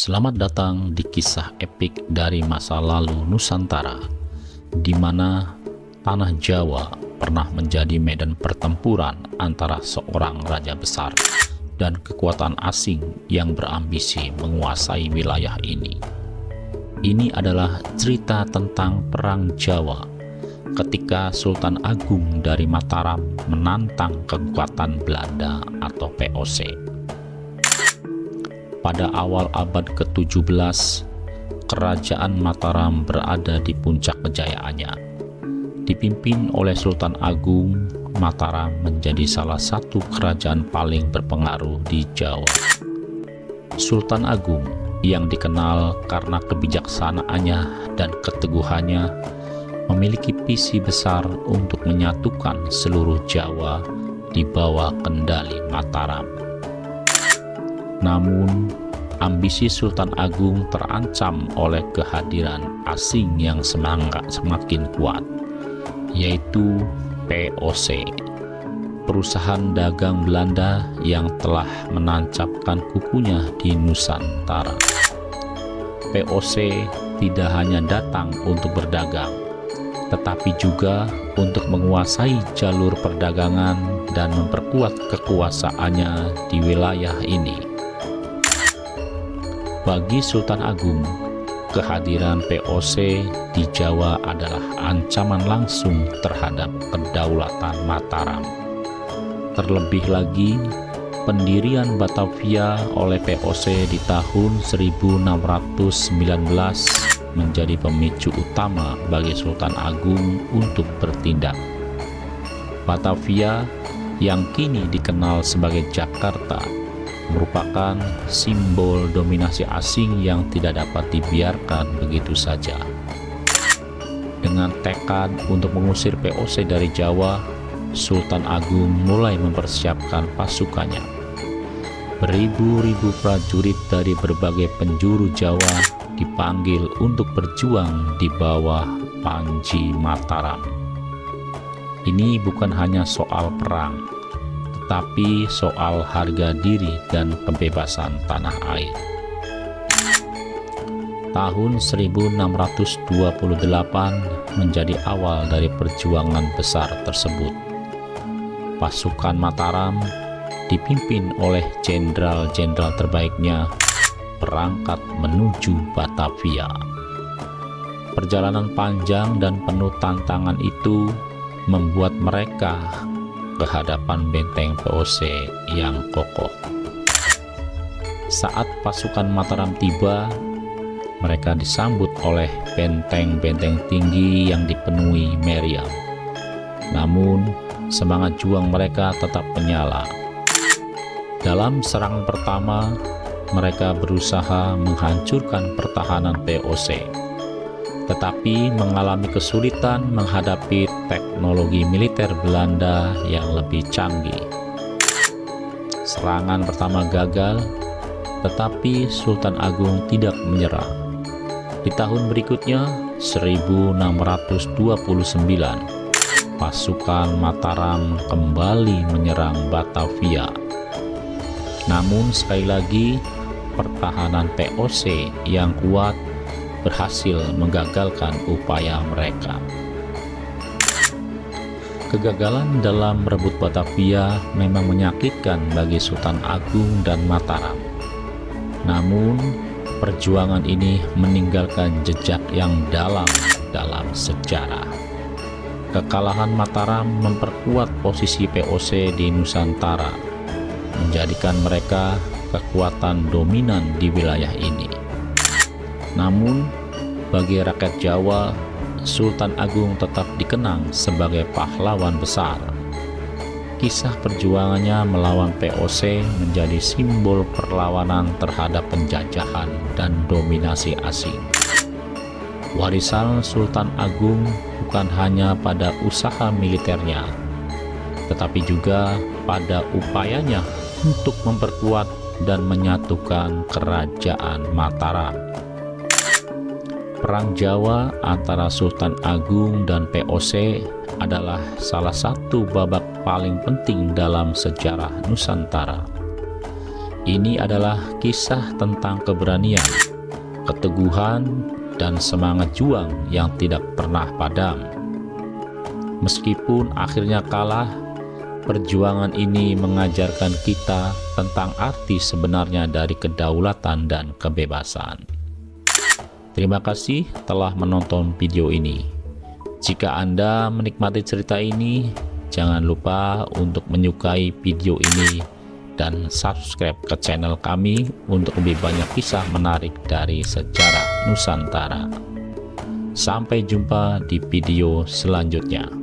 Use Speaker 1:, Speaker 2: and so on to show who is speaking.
Speaker 1: Selamat datang di kisah epik dari masa lalu Nusantara, di mana tanah Jawa pernah menjadi medan pertempuran antara seorang raja besar dan kekuatan asing yang berambisi menguasai wilayah ini. Ini adalah cerita tentang Perang Jawa ketika Sultan Agung dari Mataram menantang kekuatan Belanda atau VOC. Pada awal abad ke-17, Kerajaan Mataram berada di puncak kejayaannya. Dipimpin oleh Sultan Agung, Mataram menjadi salah satu kerajaan paling berpengaruh di Jawa. Sultan Agung yang dikenal karena kebijaksanaannya dan keteguhannya memiliki visi besar untuk menyatukan seluruh Jawa di bawah kendali Mataram. Namun, ambisi Sultan Agung terancam oleh kehadiran asing yang semakin kuat, yaitu VOC, perusahaan dagang Belanda yang telah menancapkan kukunya di Nusantara. VOC tidak hanya datang untuk berdagang, tetapi juga untuk menguasai jalur perdagangan dan memperkuat kekuasaannya di wilayah ini. Bagi Sultan Agung, kehadiran VOC di Jawa adalah ancaman langsung terhadap kedaulatan Mataram. Terlebih lagi, pendirian Batavia oleh VOC di tahun 1619 menjadi pemicu utama bagi Sultan Agung untuk bertindak. Batavia yang kini dikenal sebagai Jakarta merupakan simbol dominasi asing yang tidak dapat dibiarkan begitu saja. Dengan tekad untuk mengusir VOC dari Jawa, Sultan Agung mulai mempersiapkan pasukannya. Beribu-ribu prajurit dari berbagai penjuru Jawa dipanggil untuk berjuang di bawah Panji Mataram. Ini bukan hanya soal perang, tetapi soal harga diri dan kebebasan tanah air. Tahun 1628 menjadi awal dari perjuangan besar tersebut. Pasukan Mataram dipimpin oleh jenderal-jenderal terbaiknya berangkat menuju Batavia. Perjalanan panjang dan penuh tantangan itu membuat mereka ke hadapan benteng VOC yang kokoh. Saat pasukan Mataram tiba, mereka disambut oleh benteng-benteng tinggi yang dipenuhi meriam. Namun, semangat juang mereka tetap menyala. Dalam serangan pertama, mereka berusaha menghancurkan pertahanan VOC, tetapi mengalami kesulitan menghadapi teknologi militer Belanda yang lebih canggih. Serangan pertama gagal, tetapi Sultan Agung tidak menyerah. Di tahun berikutnya, 1629, pasukan Mataram kembali menyerang Batavia. Namun sekali lagi, pertahanan VOC yang kuat berhasil menggagalkan upaya mereka. Kegagalan dalam merebut Batavia memang menyakitkan bagi Sultan Agung dan Mataram. Namun, perjuangan ini meninggalkan jejak yang dalam sejarah. Kekalahan Mataram memperkuat posisi VOC di Nusantara, menjadikan mereka kekuatan dominan di wilayah ini. Namun, bagi rakyat Jawa, Sultan Agung tetap dikenang sebagai pahlawan besar. Kisah perjuangannya melawan VOC menjadi simbol perlawanan terhadap penjajahan dan dominasi asing. Warisan Sultan Agung bukan hanya pada usaha militernya, tetapi juga pada upayanya untuk memperkuat dan menyatukan Kerajaan Mataram. Perang Jawa antara Sultan Agung dan VOC adalah salah satu babak paling penting dalam sejarah Nusantara. Ini adalah kisah tentang keberanian, keteguhan, dan semangat juang yang tidak pernah padam. Meskipun akhirnya kalah, perjuangan ini mengajarkan kita tentang arti sebenarnya dari kedaulatan dan kebebasan. Terima kasih telah menonton video ini. Jika Anda menikmati cerita ini, jangan lupa untuk menyukai video ini dan subscribe ke channel kami untuk lebih banyak kisah menarik dari sejarah Nusantara. Sampai jumpa di video selanjutnya.